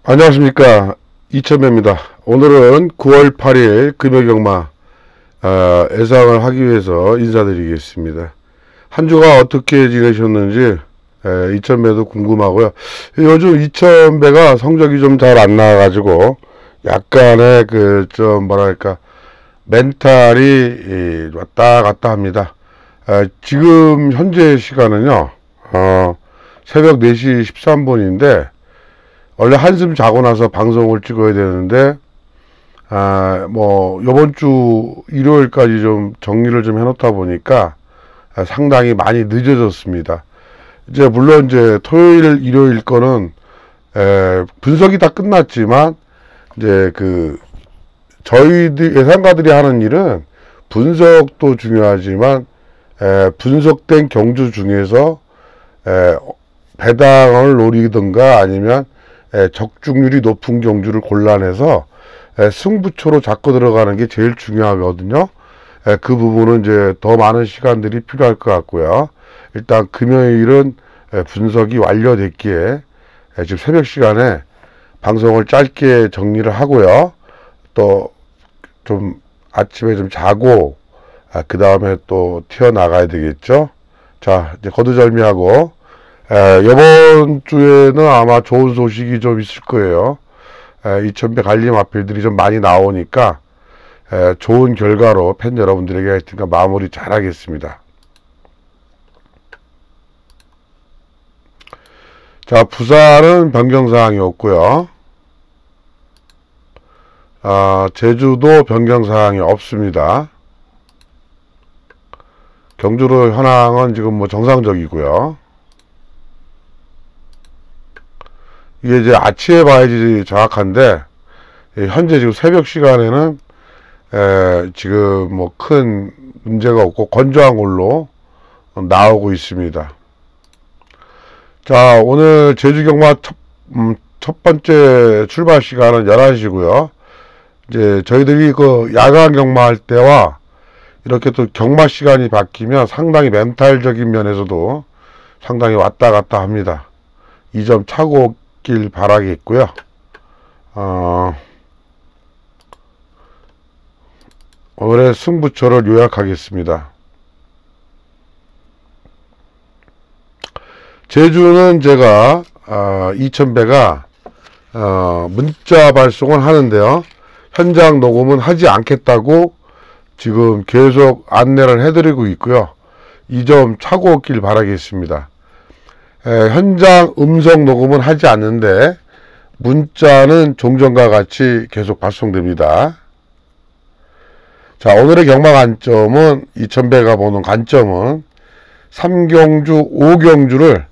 안녕하십니까, 이천배입니다. 오늘은 9월 8일 금요경마 예상을 하기 위해서 인사드리겠습니다. 한 주가 어떻게 지내셨는지 이천배도 궁금하고요. 요즘 이천배가 성적이 좀 잘 안 나와가지고 약간의 좀 뭐랄까 멘탈이 왔다 갔다 합니다. 지금 현재 시간은요 새벽 4시 13분인데 원래 한숨 자고 나서 방송을 찍어야 되는데 요번 주 일요일까지 좀 정리를 좀 해놓다 보니까 상당히 많이 늦어졌습니다. 이제 물론 이제 토요일 일요일 거는 분석이 다 끝났지만 이제 저희들 예상가들이 하는 일은 분석도 중요하지만 분석된 경주 중에서 배당을 노리든가 아니면 적중률이 높은 경주를 골라내서 승부처로 잡고 들어가는 게 제일 중요하거든요. 그 부분은 이제 더 많은 시간들이 필요할 것 같고요. 일단 금요일은 분석이 완료됐기에 지금 새벽 시간에 방송을 짧게 정리를 하고요. 또 좀 아침에 좀 자고 그 다음에 또 튀어나가야 되겠죠. 자, 이제 거두절미하고 이번 주에는 아마 좋은 소식이 좀 있을 거예요. 이천배 갈림 앞필들이 좀 많이 나오니까 좋은 결과로 팬 여러분들에게 하여튼간 마무리 잘 하겠습니다. 자, 부산은 변경사항이 없고요. 제주도 변경사항이 없습니다. 경주로 현황은 지금 뭐 정상적이고요. 이게 이제 아침에 봐야지 정확한데 현재 지금 새벽 시간에는 지금 뭐 큰 문제가 없고 건조한 걸로 나오고 있습니다. 자, 오늘 제주경마 첫 번째 출발 시간은 11시고요. 이제 저희들이 야간 경마할 때와 이렇게 또 경마 시간이 바뀌면 상당히 멘탈적인 면에서도 상당히 왔다 갔다 합니다. 이 점 차고 길 바라겠고요. 오늘의 승부처를 요약하겠습니다. 제주는 제가 이천배가 문자 발송을 하는데요. 현장 녹음은 하지 않겠다고 지금 계속 안내를 해드리고 있고요. 이 점 차고 없길 바라겠습니다. 현장 음성 녹음은 하지 않는데 문자는 종전과 같이 계속 발송됩니다. 자, 오늘의 경마 관점은 이천배가 보는 관점은 3경주, 5경주를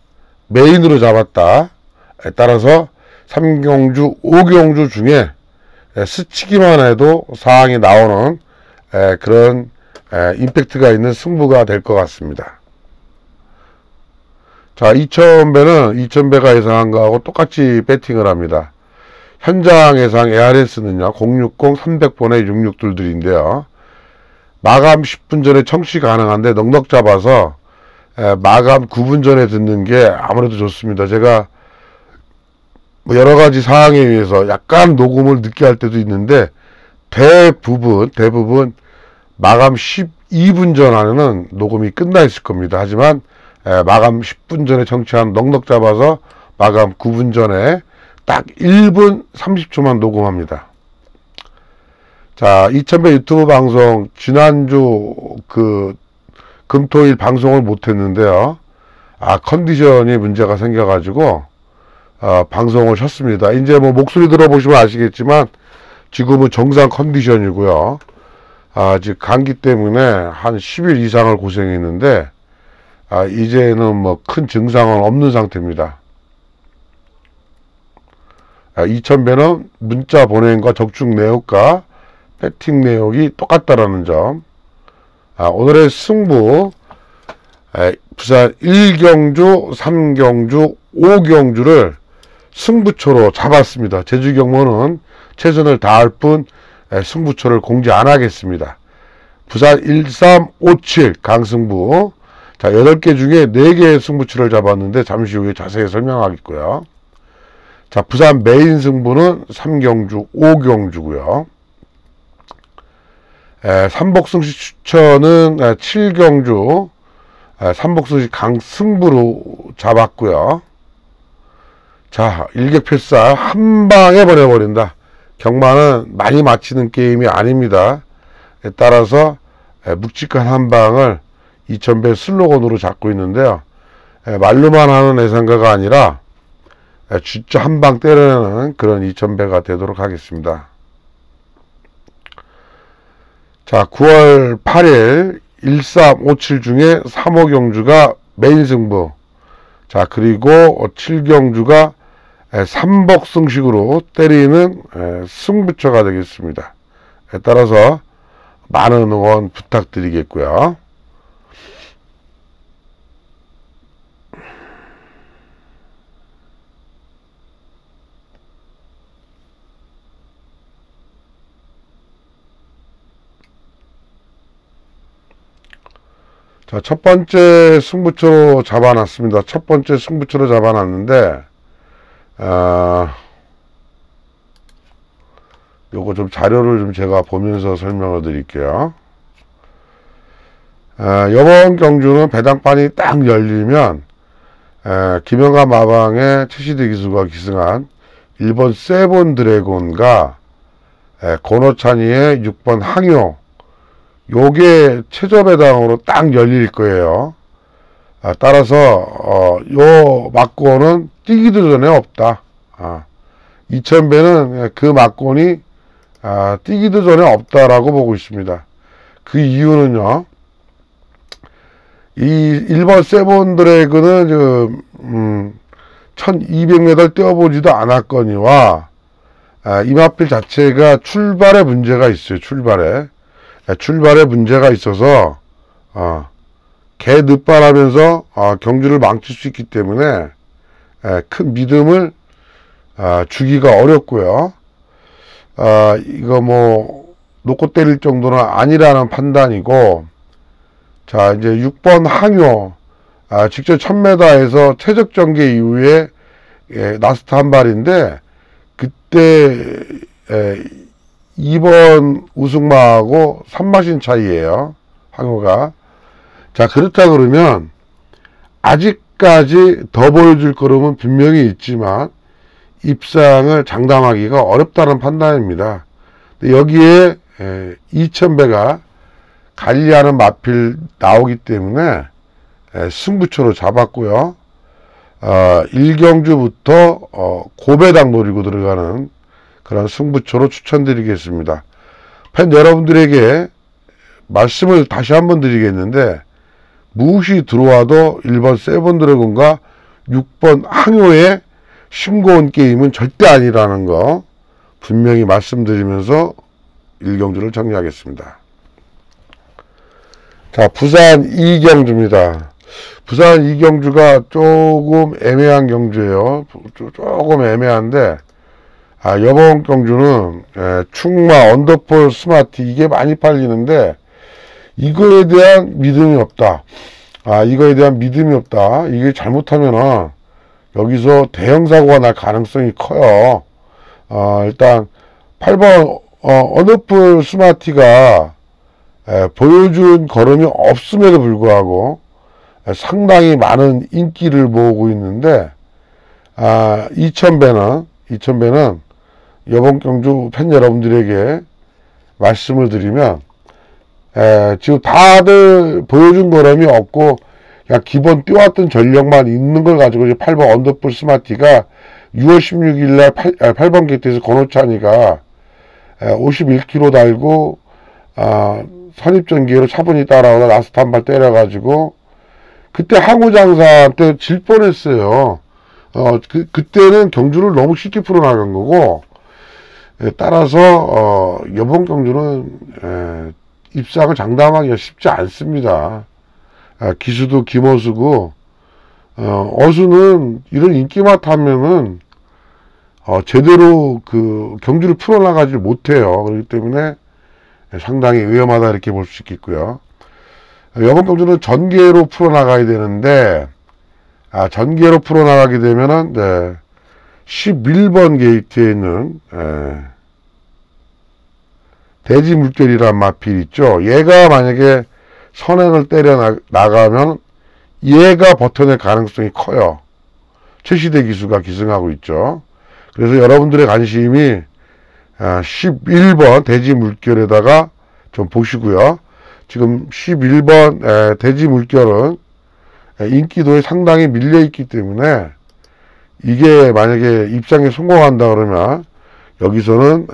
메인으로 잡았다. 따라서 3경주, 5경주 중에 스치기만 해도 사항이 나오는 그런 임팩트가 있는 승부가 될 것 같습니다. 자, 이천배가 예상한 거하고 똑같이 배팅을 합니다. 현장 예상 ARS는요 060 300번의 66둘들인데요 마감 10분 전에 청취 가능한데 넉넉 잡아서 마감 9분 전에 듣는 게 아무래도 좋습니다. 제가 뭐 여러가지 사항에 의해서 약간 녹음을 늦게 할 때도 있는데 대부분 마감 12분 전 안에는 녹음이 끝나 있을 겁니다. 하지만 마감 10분 전에 청취한 넉넉 잡아서 마감 9분 전에 딱 1분 30초만 녹음합니다. 자, 이천배 유튜브 방송 지난주 금토일 방송을 못했는데요. 컨디션이 문제가 생겨가지고 방송을 쉬었습니다. 이제 뭐 목소리 들어보시면 아시겠지만 지금은 정상 컨디션이고요. 아직 감기 때문에 한 10일 이상을 고생했는데 이제는 뭐 큰 증상은 없는 상태입니다. 이천배는 문자 보낸 거 적중 내역과 배팅 내역이 똑같다라는 점. 오늘의 승부 부산 1경주, 3경주, 5경주를 승부처로 잡았습니다. 제주경마는 최선을 다할 뿐 승부처를 공지 안 하겠습니다. 부산 1357 강승부. 자, 8개 중에 4개의 승부처를 잡았는데 잠시 후에 자세히 설명하겠고요. 자, 부산 메인 승부는 3경주, 5경주고요. 삼복승시 추천은 7경주, 삼복승시 강승부로 잡았고요. 자, 일격필살 한 방에 보내버린다. 경마는 많이 맞히는 게임이 아닙니다. 따라서 묵직한 한 방을 2000배 슬로건으로 잡고 있는데요. 말로만 하는 예상가가 아니라 진짜 한 방 때려내는 그런 2000배가 되도록 하겠습니다. 자, 9월 8일 1357 중에 3호경주가 메인 승부. 자, 그리고 7경주가 삼복승식으로 때리는 승부처가 되겠습니다. 따라서 많은 응원 부탁드리겠고요. 자, 첫 번째 승부처로 잡아놨습니다. 첫 번째 승부처로 잡아놨는데, 요거 좀 자료를 좀 제가 보면서 설명을 드릴게요. 이번 경주는 배당판이 딱 열리면, 김영하 마방의 최시대 기수가 기승한 1번 세븐 드래곤과 권호찬이의 6번 항요, 요게 최저배당으로 딱 열릴 거예요. 따라서 요 막권은 뛰기도 전에 없다. 2000배는 그 막권이 뛰기도 전에 없다라고 보고 있습니다. 그 이유는요, 이 1번 세븐 드래그는 지금 1200m 뛰어보지도 않았거니와 이 마필 자체가 출발에 문제가 있어요. 출발에 문제가 있어서 개 늦발하면서 경주를 망칠 수 있기 때문에 큰 믿음을 주기가 어렵고요. 이거 뭐 놓고 때릴 정도는 아니라는 판단이고, 자, 이제 6번 항요, 직접 1000m에서 최적 전개 이후에 라스트 한 발인데, 그때 2번 우승마하고 3마신 차이에요, 항요가. 자, 그렇다 그러면 아직까지 더 보여줄 거름은 분명히 있지만 입상을 장담하기가 어렵다는 판단입니다. 여기에 2000배가 관리하는 마필 나오기 때문에 승부처로 잡았고요. 1경주부터 고배당 노리고 들어가는 그런 승부처로 추천드리겠습니다. 팬 여러분들에게 말씀을 다시 한번 드리겠는데, 무엇이 들어와도 1번 세븐 드래곤과 6번 항요에 싱거운 게임은 절대 아니라는 거 분명히 말씀드리면서 1경주를 정리하겠습니다. 자, 부산 2경주입니다. 부산 2경주가 조금 애매한 경주예요. 조금 애매한데, 이번 경주는 충마 언더폴 스마트 이게 많이 팔리는데, 이거에 대한 믿음이 없다. 이거에 대한 믿음이 없다. 이게 잘못하면은 여기서 대형 사고가 날 가능성이 커요. 일단 8번 언더폴 스마트가 보여준 걸음이 없음에도 불구하고 상당히 많은 인기를 모으고 있는데, 2000배는 이번 경주 팬 여러분들에게 말씀을 드리면, 지금 다들 보여준 걸음이 없고 그냥 기본 뛰어왔던 전력만 있는 걸 가지고 이제 8번 언더풀 스마티가 6월 16일 날 8번 게이트에서 권호찬이가 51km 달고 선입전기로 차분히 따라오다 라스트 한 발 때려가지고 그때 항우장사한테 질 뻔했어요. 그때는 경주를 너무 쉽게 풀어나간 거고, 따라서 이번 경주는 입상을 장담하기가 쉽지 않습니다. 기수도 김어수고, 어수는 이런 인기만 타면은 제대로 그 경주를 풀어나가지 못해요. 그렇기 때문에 상당히 위험하다 이렇게 볼 수 있겠고요. 이번 경주는 전개로 풀어나가야 되는데, 전개로 풀어나가게 되면은 11번 게이트에 있는 돼지 물결이란 마필 있죠. 얘가 만약에 선행을 때려 나가면 얘가 버텨낼 가능성이 커요. 최시대 기수가 기승하고 있죠. 그래서 여러분들의 관심이 11번 돼지 물결에다가 좀 보시고요. 지금 11번 돼지 물결은 인기도에 상당히 밀려있기 때문에 이게 만약에 입장에 성공한다 그러면 여기서는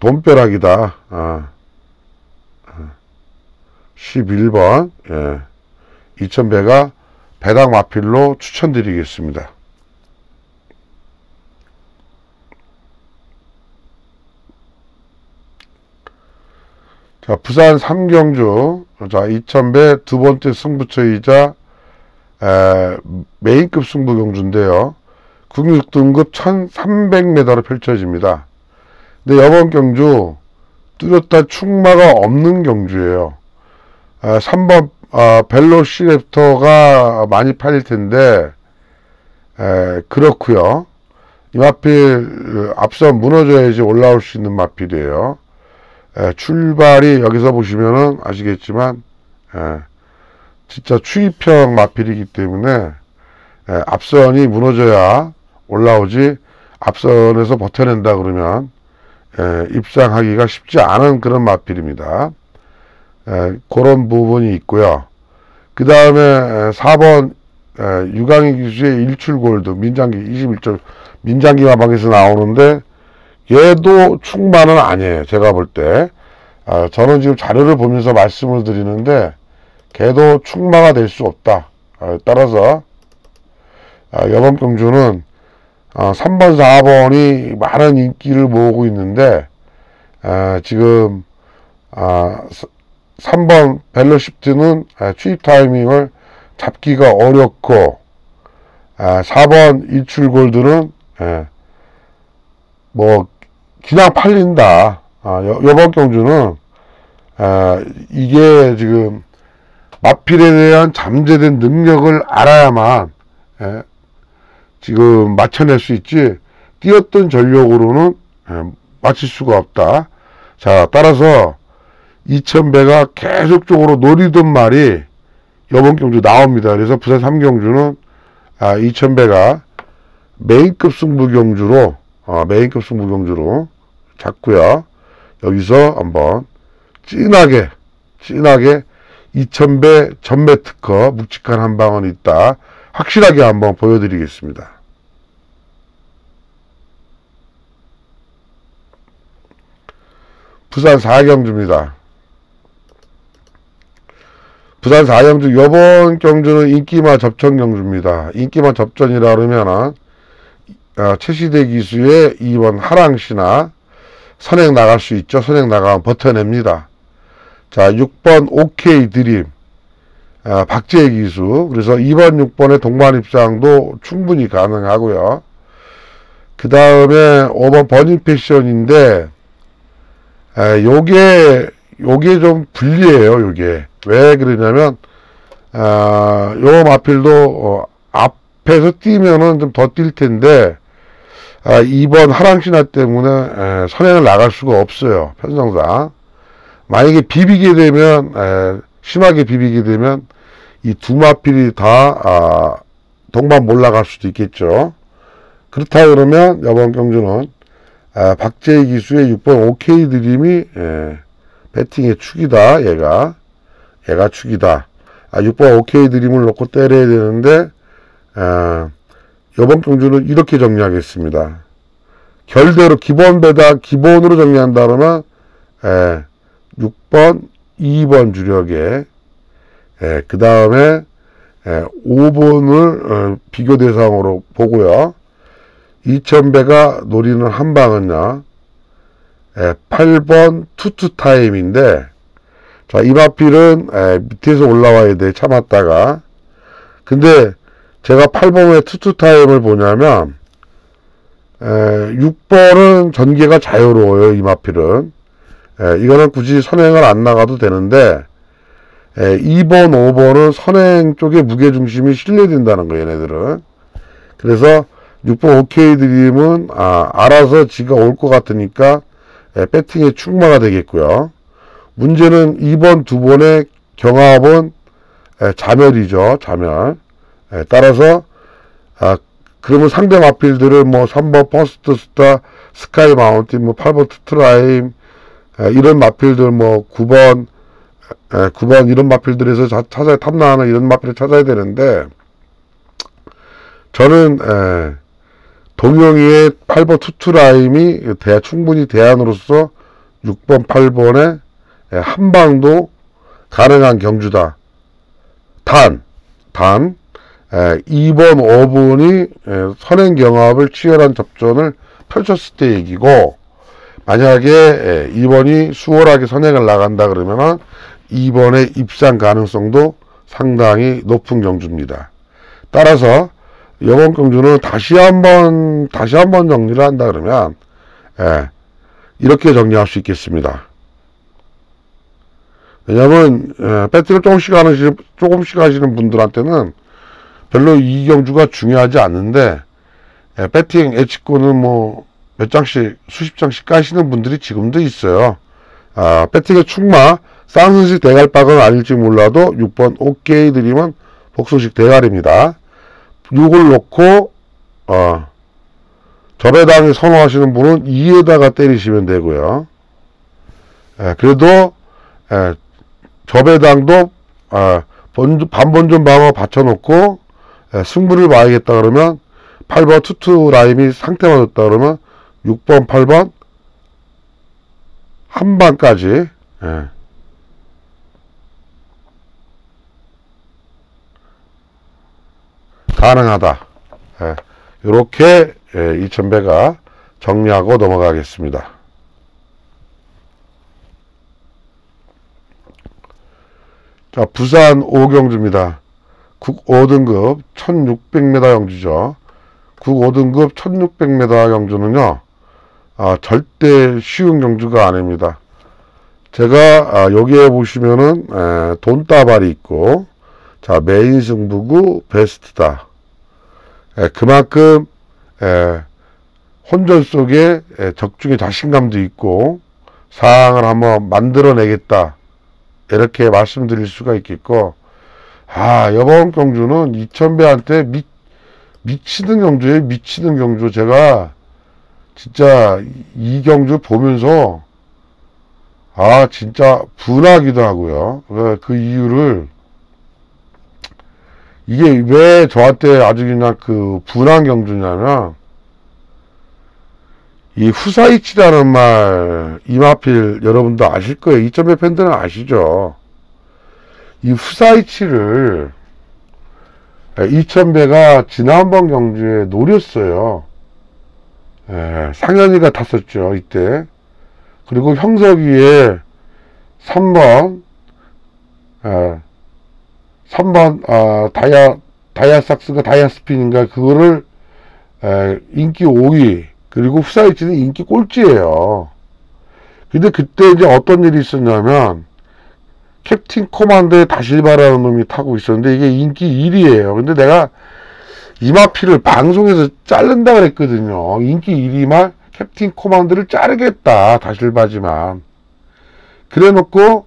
돈벼락이다. 11번 2000배가 배당 마필로 추천드리겠습니다. 자, 부산 삼경주, 자, 2000배 두 번째 승부처이자, 메인급 승부 경주인데요. 96등급 1300m로 펼쳐집니다. 근데 이번 경주, 뚜렷한 충마가 없는 경주예요. 3번, 벨로시랩터가 많이 팔릴 텐데, 그렇고요. 이 마필, 앞서 무너져야지 올라올 수 있는 마필이에요. 출발이 여기서 보시면은 아시겠지만 진짜 추입형 마필이기 때문에 앞선이 무너져야 올라오지 앞선에서 버텨낸다 그러면 입상하기가 쉽지 않은 그런 마필입니다. 그런 부분이 있고요. 그 다음에 4번 유강희 기수의 일출골드 민장기 21점 민장기 마방에서 나오는데 얘도 충만은 아니에요. 제가 볼 때. 저는 지금 자료를 보면서 말씀을 드리는데, 걔도 충마가 될 수 없다. 따라서, 이번 경주는, 3번, 4번이 많은 인기를 모으고 있는데, 지금, 3번 벨로시프트는 추입 타이밍을 잡기가 어렵고, 4번 일출골드는, 그냥 팔린다. 요번 경주는, 이게 지금, 마필에 대한 잠재된 능력을 알아야만, 지금 맞춰낼 수 있지, 뛰었던 전력으로는, 맞출 수가 없다. 자, 따라서, 2000배가 계속적으로 노리던 말이, 요번 경주 나옵니다. 그래서 부산 3경주는, 2000배가 메인급 승부 경주로, 메인급 승부 경주로 잡고요. 여기서 한번 진하게 2000배 전매 특허 묵직한 한 방은 있다. 확실하게 한번 보여드리겠습니다. 부산 4경주입니다. 부산 4경주 이번 경주는 인기마 접전 경주입니다. 인기마 접전이라 그러면은 최시대 기수의 2번 하랑시나 선행 나갈 수 있죠. 선행 나가면 버텨냅니다. 자, 6번 OK 드림 박재희 기수. 그래서 2번 6번의 동반 입상도 충분히 가능하고요. 그 다음에 5번 버닝 패션인데 요게 좀 불리해요. 요게 왜 그러냐면 요 마필도 앞에서 뛰면은 좀 더 뛸 텐데 2번 하랑신화 때문에 선행을 나갈 수가 없어요. 편성상. 만약에 비비게 되면 심하게 비비게 되면 이 두 마필이 다 동반 몰라갈 수도 있겠죠. 그렇다 그러면 이번 경주는 박재희 기수의 6번 OK 드림이 배팅의 축이다. 얘가 축이다. 6번 OK 드림을 놓고 때려야 되는데 이번 경주는 이렇게 정리하겠습니다. 결대로 기본 배당 기본으로 정리한다 그러면 6번 2번 주력에 그 다음에 5번을 비교 대상으로 보고요. 2000배가 노리는 한 방은요 8번 투투타임인데 자, 이 마필은 밑에서 올라와야 돼. 참았다가. 근데 제가 8번의 투투타임을 보냐면 6번은 전개가 자유로워요. 이 마필은. 이거는 굳이 선행을 안 나가도 되는데 2번, 5번은 선행 쪽에 무게중심이 실려된다는 거예요, 얘네들은. 그래서 6번 OK 드림은, 알아서 지가 올 것 같으니까, 배팅에 충마가 되겠고요. 문제는 2번, 2번의 경합은, 자멸이죠, 자멸. 따라서, 그러면 상대 마필들을 뭐 3번 퍼스트 스타, 스카이 마운틴, 뭐 8번 투트라임, 이런 마필들 뭐 9번 이런 마필들에서 탐나는 이런 마필을 찾아야 되는데, 저는 동영이의 8번 투트라임이 충분히 대안으로서 6번 8번에 한방도 가능한 경주다. 단 2번 5번이 선행 경합을 치열한 접전을 펼쳤을 때 얘기고, 만약에 2번이 수월하게 선행을 나간다 그러면은 2번의 입상 가능성도 상당히 높은 경주입니다. 따라서 이번 경주는 다시 한번 정리를 한다 그러면 이렇게 정리할 수 있겠습니다. 왜냐하면 배팅을 조금씩 하시는 분들한테는 별로 이 경주가 중요하지 않는데, 배팅 예측권은 뭐 몇 장씩 수십 장씩 까시는 분들이 지금도 있어요. 배팅의 충마 쌍순식 대갈박은 아닐지 몰라도 6번 OK 드림은 복순식 대갈입니다. 이걸 놓고 저배당을 선호하시는 분은 2에다가 때리시면 되고요. 그래도 저배당도 반본전 방어 받쳐놓고 승부를 봐야겠다 그러면 8번 투투 라임이 상태 맞았다 그러면 6번 8번 한반까지 가능하다. 이렇게 2000배가 정리하고 넘어가겠습니다. 자, 부산 5경주입니다. 국 5등급 1600m 경주죠. 국 5등급 1600m 경주는요, 절대 쉬운 경주가 아닙니다. 제가 여기에 보시면은 돈다발이 있고, 자, 메인 승부구 베스트다. 그만큼 혼전 속에 적중의 자신감도 있고 상을 한번 만들어내겠다, 이렇게 말씀드릴 수가 있겠고, 이번 경주는 2000배한테 미치는 경주예요. 미치는 경주. 제가 진짜 이 경주 보면서 진짜 분하기도 하고요. 그 이유를, 이게 왜 저한테 아주 그냥 그 분한 경주냐면, 이 후사이치라는 말, 이마필 여러분도 아실 거예요. 2000배 팬들은 아시죠? 이 후사이치를 2000배가 지난번 경주에 노렸어요. 상현이가 탔었죠, 이때. 그리고 형석이의 3번 다이아삭스가 다이아스핀인가, 그거를 인기 5위, 그리고 후사이치는 인기 꼴찌예요. 근데 그때 이제 어떤 일이 있었냐면, 캡틴 코만도의 다실바라는 놈이 타고 있었는데 이게 인기 1위예요. 근데 내가 이마피를 방송에서 자른다 그랬거든요. 인기 1위만 캡틴 코만도를 자르겠다, 다실바지만. 그래 놓고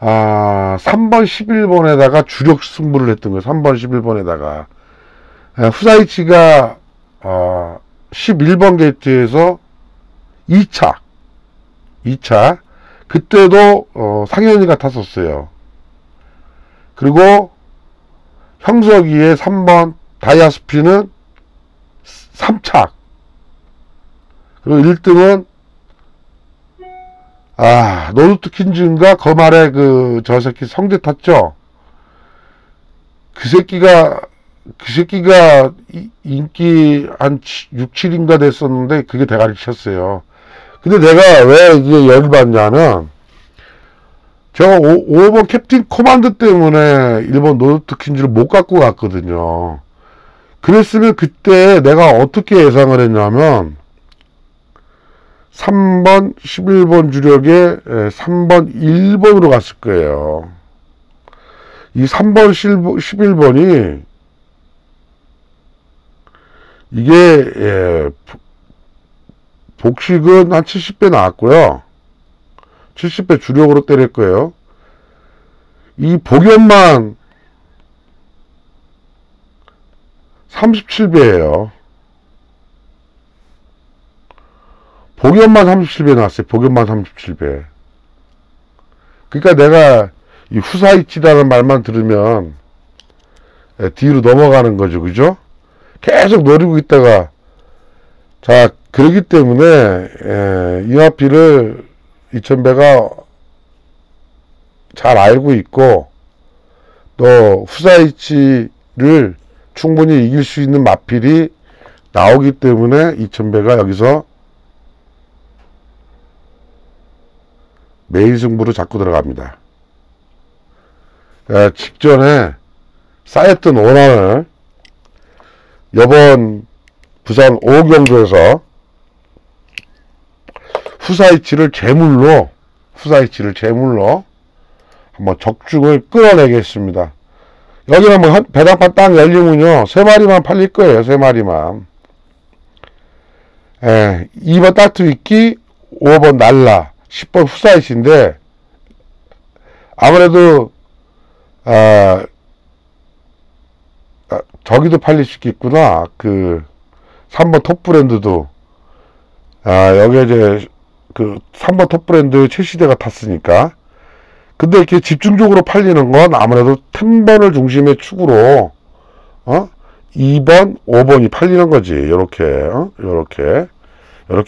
3번 11번에다가 주력 승부를 했던 거예요. 3번 11번에다가 후사이치가 11번 게이트에서 2차 그때도 상현이가 탔었어요. 그리고 형석이의 3번 다이아스피는 3차. 그리고 1등은 노르트 킨즈인가 거말에 저 새끼 성대 탔죠. 그 새끼가 인기 한 6, 7인가 됐었는데 그게 대가리 쳤어요. 근데 내가 왜 이게 열받냐면, 제가 5번 캡틴 코만드 때문에 일본 노르트 킨즈를 못 갖고 갔거든요. 그랬으면 그때 내가 어떻게 예상을 했냐면, 3번 11번 주력에 3번 1번으로 갔을 거예요. 이 3번 11번이 이게 복식은 한 70배 나왔고요. 70배 주력으로 때릴 거예요. 이 복연만 37배예요. 복연만 37배 나왔어요. 복연만 37배. 그러니까 내가 이 후사이치라는 말만 들으면 뒤로 넘어가는 거죠. 그죠? 계속 노리고 있다가, 자, 그러기 때문에 이마피를 2000배가 잘 알고 있고, 또 후사이치를 충분히 이길 수 있는 마필이 나오기 때문에 2000배가 여기서 메인 승부로 잡고 들어갑니다. 직전에 쌓였던 원한을 이번 부산 5경주에서 후사이치를 제물로 한번 적중을 끌어내겠습니다. 여기는 뭐 배당판 딱 열리면요 3마리만 팔릴 거예요. 3마리만. 2번 따투이끼, 5번 날라, 10번 후사이치인데, 아무래도 저기도 팔릴 수 있겠구나. 그 3번 톱브랜드도 여기에 이제 그 3번 톱브랜드 최시대가 탔으니까. 근데 이렇게 집중적으로 팔리는 건 아무래도 10번을 중심의 축으로 2번, 5번이 팔리는 거지. 요렇게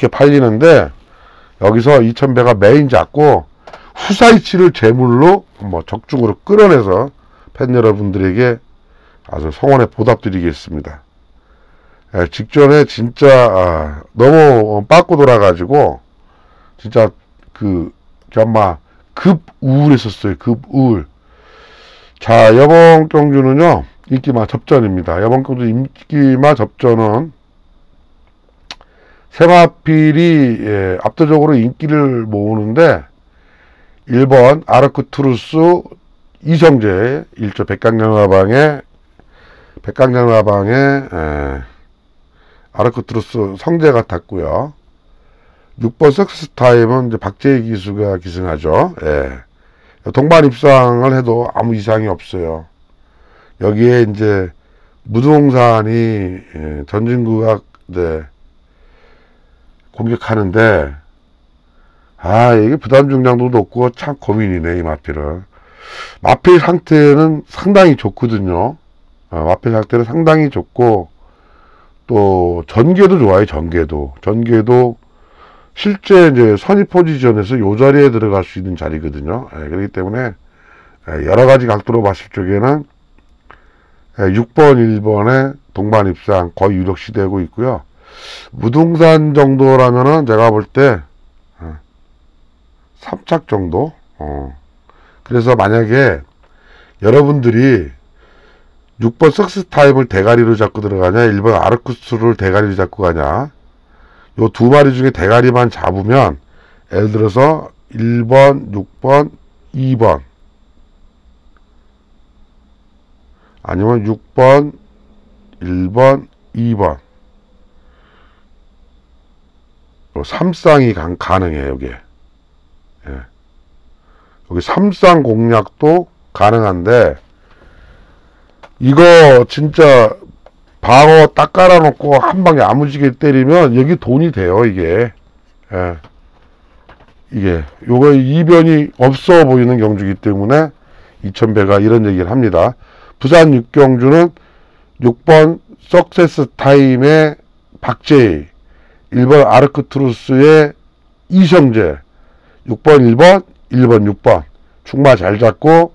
팔리는데, 여기서 2000배가 메인 잡고 후사이치를 제물로 뭐 적중으로 끌어내서 팬 여러분들에게 아주 성원에 보답드리겠습니다. 직전에 진짜 너무 빠꾸 돌아가지고 진짜 아마 급우울했었어요. 급우울. 자, 이번 경주는요 인기마 접전입니다. 이번 경주 인기마 접전은 세마필이 압도적으로 인기를 모으는데, 1번 아르크투루스 이성재 1조 백강량라방에 아르크투루스 성재가 탔고요. 6번 석스타임은 이제 박재희 기수가 기승하죠. 동반 입상을 해도 아무 이상이 없어요. 여기에 이제 무등산이 전진구가 공격하는데, 이게 부담 중량도 높고 참 고민이네, 이 마필은. 마필 상태는 상당히 좋거든요. 마필 상태는 상당히 좋고, 또 전개도 좋아요. 전개도 실제 이제 선입 포지션에서 요 자리에 들어갈 수 있는 자리거든요. 그렇기 때문에 여러 가지 각도로 봤을 적에는 6번, 1번에 동반 입상 거의 유력시되고 있고요. 무등산 정도라면은 제가 볼 때 3착 정도. 그래서 만약에 여러분들이 6번 석스타임을 대가리로 잡고 들어가냐, 1번 아르쿠스를 대가리로 잡고 가냐, 요 두 마리 중에 대가리만 잡으면, 예를 들어서 1번, 6번, 2번, 아니면 6번, 1번, 2번, 3쌍이 가능해요. 여기 3쌍 공략도 가능한데, 이거 진짜 방어 딱 깔아놓고 한 방에 야무지게 때리면 여기 돈이 돼요. 이게 요거 이변이 없어 보이는 경주이기 때문에 2000배가 이런 얘기를 합니다. 부산 6경주는 6번 석세스 타임의 박재희, 1번 아르크투루스의 이성재, 6번 1번 1번 6번 충마 잘 잡고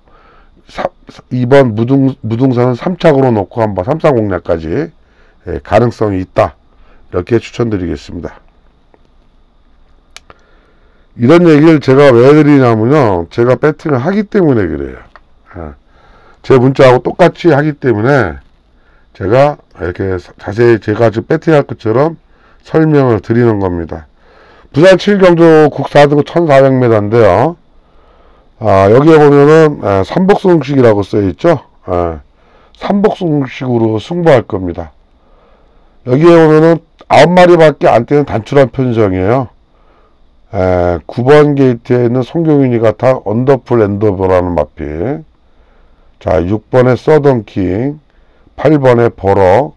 2번 무등산은 3착으로 놓고 한번 3쌍 공략까지 가능성이 있다. 이렇게 추천드리겠습니다. 이런 얘기를 제가 왜 드리냐면요, 제가 배팅을 하기 때문에 그래요. 제 문자하고 똑같이 하기 때문에 제가 이렇게 자세히 제가 지금 배팅할 것처럼 설명을 드리는 겁니다. 부산 7경주 국사등 1400m인데요. 여기에 보면은 삼복승식이라고 써있죠. 삼복승식으로 승부할 겁니다. 여기에 보면은 9마리밖에 안 되는 단출한 편성이에요. 9번 게이트에 있는 송경윤이 같아 언더풀 엔더버라는 마필. 자, 6번에 서던킹, 8번에 버럭.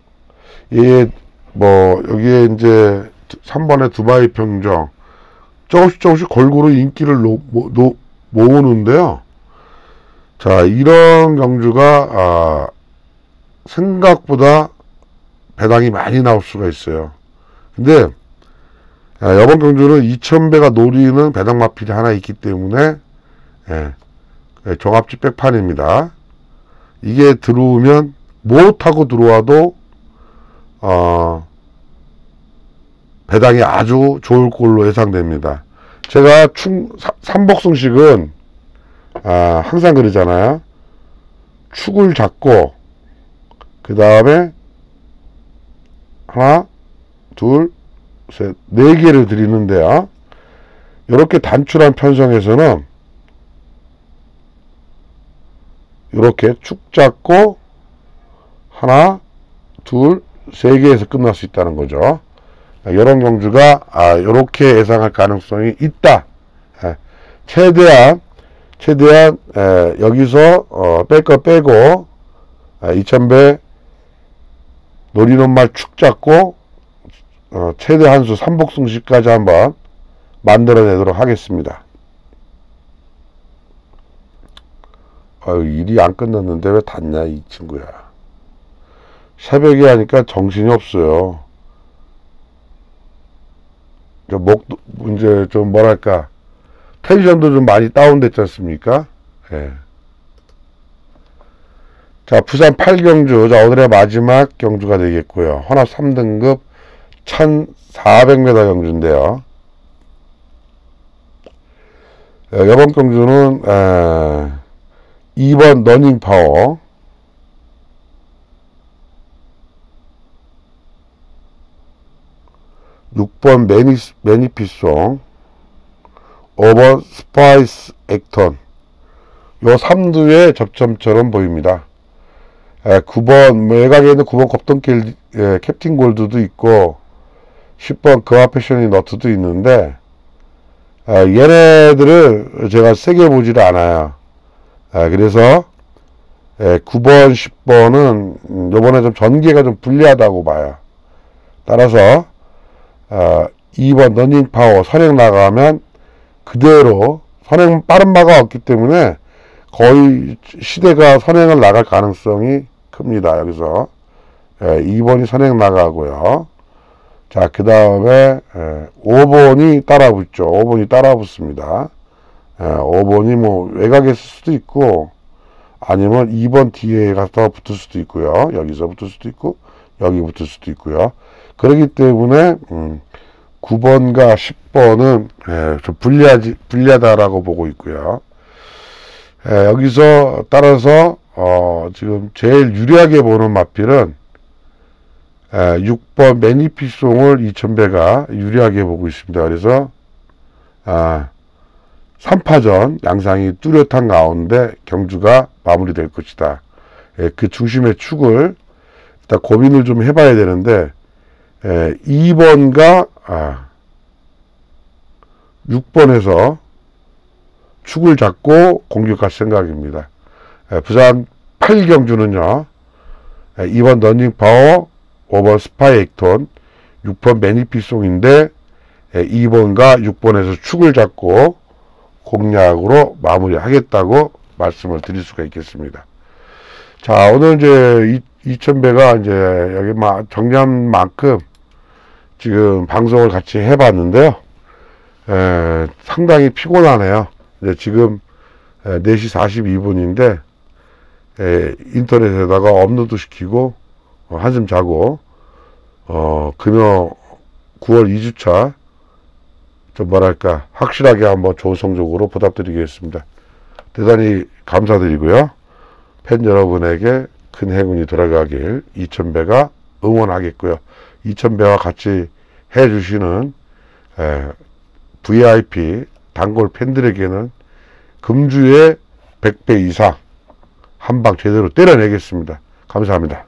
여기에 이제 3번에 두바이 평정. 조금씩 골고루 인기를 모으는데요. 자, 이런 경주가, 생각보다 배당이 많이 나올 수가 있어요. 근데, 이번 경주는 2000배가 노리는 배당 마필이 하나 있기 때문에, 종합지 백판입니다. 이게 들어오면, 못하고 들어와도, 배당이 아주 좋을 걸로 예상됩니다. 제가 삼복승식은 항상 그러잖아요. 축을 잡고 그 다음에 하나, 둘, 셋, 네 개를 드리는데요. 이렇게 단출한 편성에서는 이렇게 축 잡고 하나, 둘, 세 개에서 끝날 수 있다는 거죠. 이런 경주가 이렇게 예상할 가능성이 있다. 최대한 여기서 뺄 거 빼고 2000배 노리는 말 축 잡고 최대 한수 삼복승식까지 한번 만들어내도록 하겠습니다. 일이 안 끝났는데 왜 닫냐 이 친구야. 새벽에 하니까 정신이 없어요. 이제 좀 뭐랄까, 텐션도 좀 많이 다운됐지 않습니까? 예. 자, 부산 8경주. 자, 오늘의 마지막 경주가 되겠고요. 혼합 3등급 1400m 경주인데요. 이번 경주는, 2번 러닝파워. 6번 매니피송, 5번 스파이스 액턴. 요 3두의 접점처럼 보입니다. 9번, 외곽에 있는 9번 겁동길 캡틴 골드도 있고, 10번 그와 패션이 너트도 있는데, 얘네들을 제가 세게 보지를 않아요. 그래서, 9번, 10번은 요번에 좀 전개가 좀 불리하다고 봐요. 따라서, 2번 러닝파워 선행 나가면 그대로 빠른 마가 없기 때문에 거의 시대가 선행을 나갈 가능성이 큽니다. 여기서 2번이 선행 나가고요. 자, 그 다음에 5번이 따라붙죠. 5번이 따라붙습니다. 5번이 뭐 외곽에 있을 수도 있고 아니면 2번 뒤에 가서 붙을 수도 있고요. 여기서 붙을 수도 있고 여기 붙을 수도 있고요. 그렇기 때문에 9번과 10번은 좀 불리하다라고 보고 있고요. 여기서 따라서 지금 제일 유리하게 보는 마필은 6번 매니피송을 2000배가 유리하게 보고 있습니다. 그래서 3파전 양상이 뚜렷한 가운데 경주가 마무리될 것이다. 그 중심의 축을 일단 고민을 좀 해봐야 되는데 2번과 6번에서 축을 잡고 공격할 생각입니다. 부산 8경주는요. 2번 런닝파워, 5번 스파이 액턴, 6번 매니피송인데 2번과 6번에서 축을 잡고 공략으로 마무리하겠다고 말씀을 드릴 수가 있겠습니다. 자, 오늘 이제 2000배가 이제 여기 정리한 만큼 지금 방송을 같이 해봤는데요. 상당히 피곤하네요. 이제 지금 4시 42분인데 인터넷에다가 업로드 시키고 한숨 자고 금요 9월 2주차 좀 뭐랄까 확실하게 한번 좋은 성적으로 보답드리겠습니다. 대단히 감사드리고요. 팬 여러분에게 큰 행운이 돌아가길 2000배가 응원하겠고요. 2000배와 같이 해주시는 VIP 단골 팬들에게는 금주의 100배 이상 한 방 제대로 때려내겠습니다. 감사합니다.